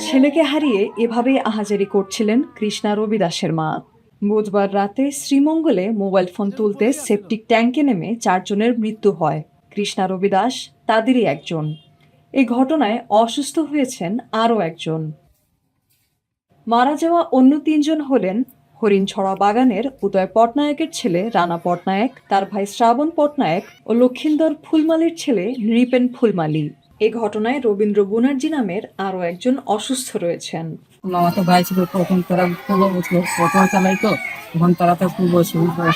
ছেলেকে হারিয়ে এভাবেই আহাজারি করছিলেন কৃষ্ণা রবি দাসের মা। বুধবার রাতে শ্রীমঙ্গলে মোবাইল ফোন তুলতে সেপটিক ট্যাঙ্কে নেমে 4 জনের মৃত্যু হয়। কৃষ্ণা রবি দাস তাদেরই একজন। এই ঘটনায় অসুস্থ হয়েছেন আরও একজন। মারা যাওয়া অন্য 3 জন হলেন হরিণছড়া বাগানের উদয় পটনায়কের ছেলে রানা পটনায়ক, তার ভাই শ্রাবণ পটনায়ক ও লক্ষিন্দর ফুলমালির ছেলে নৃপেন ফুলমালি। এ ঘটনায় রবীন্দ্র ব্যানার্জি নামের আরও একজন অসুস্থ রয়েছেন। আমার তো ভাই ছিল, তখন তারা পূর্ব বছর প্রথম চালাইতো, তখন তারা তো পূর্ব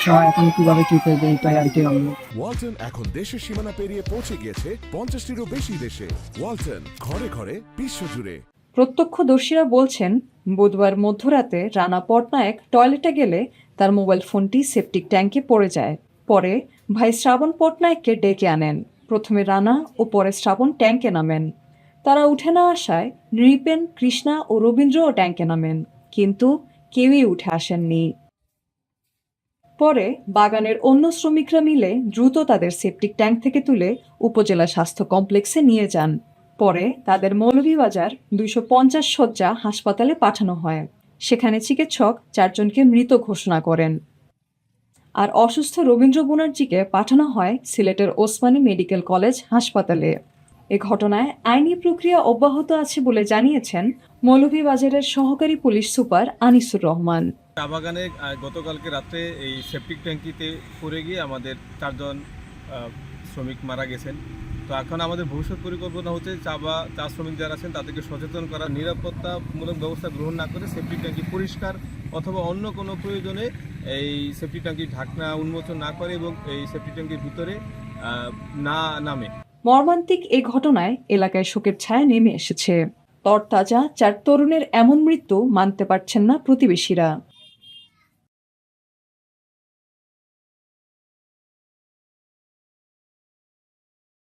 সময় এখন কিভাবে কি করবে এটাই আর কি হবে। ওয়ালটন এখন দেশের সীমানা পেরিয়ে পৌঁছে গিয়েছে 50টিরও বেশি দেশে। ওয়ালটন, ঘরে ঘরে বিশ্বজুড়ে। প্রত্যক্ষদর্শীরা বলছেন, বুধবার মধ্যরাতে রানা পটনায়ক টয়লেটে গেলে তার মোবাইল ফোনটি সেপটিক ট্যাঙ্কে পড়ে যায়। পরে ভাই শ্রাবণ পটনায়ককে ডেকে আনেন। প্রথমে রানা ও পরে শ্রাবণ ট্যাঙ্কে নামেন। তারা উঠে না আসায় নৃপেন, কৃষ্ণা ও রবীন্দ্রও ট্যাঙ্কে নামেন, কিন্তু কেউই উঠে আসেননি। পরে বাগানের অন্য শ্রমিকরা মিলে দ্রুত তাদের সেপটিক ট্যাঙ্ক থেকে তুলে উপজেলা স্বাস্থ্য কমপ্লেক্সে নিয়ে যান। পরে তাদের মৌলভীবাজার 250 শয্যা হাসপাতালে পাঠানো হয়। সেখানে চিকিৎসক 4 জনকে মৃত ঘোষণা করেন। আর অসুস্থ রবীন্দ্র ব্যানার্জিকে পাঠানো হয় সিলেটের ওসমানী মেডিকেল কলেজ হাসপাতালে। এ ঘটনায় আইনি প্রক্রিয়া অব্যাহত আছে বলে জানিয়েছেন মৌলভীবাজারের সহকারী পুলিশ সুপার আনিসুর রহমান। চা বাগানে গতকালকে রাত্রে এই সেপটিক ট্যাঙ্কিতে পড়ে গিয়ে আমাদের 4 জন শ্রমিক মারা গেছেন। তো এখন আমাদের ভবিষ্যৎ পরিকল্পনা হচ্ছে চা শ্রমিক যারা আছেন তাদেরকে সচেতন করা, নিরাপত্তামূলক ব্যবস্থা গ্রহণ না করে সেপটিক ট্যাঙ্কি পরিষ্কার অথবা অন্য কোনো প্রয়োজনে এই সেপটিক ট্যাঙ্কির ঢাকনা উন্মোচন না করে এবং এই সেপটিক ট্যাঙ্কির ভিতরে না নামে। মর্মান্তিক এই ঘটনায় এলাকায় শোকের ছায়া নেমে এসেছে। তরতাজা 4 তরুণের এমন মৃত্যু মানতে পারছেন না প্রতিবেশীরা।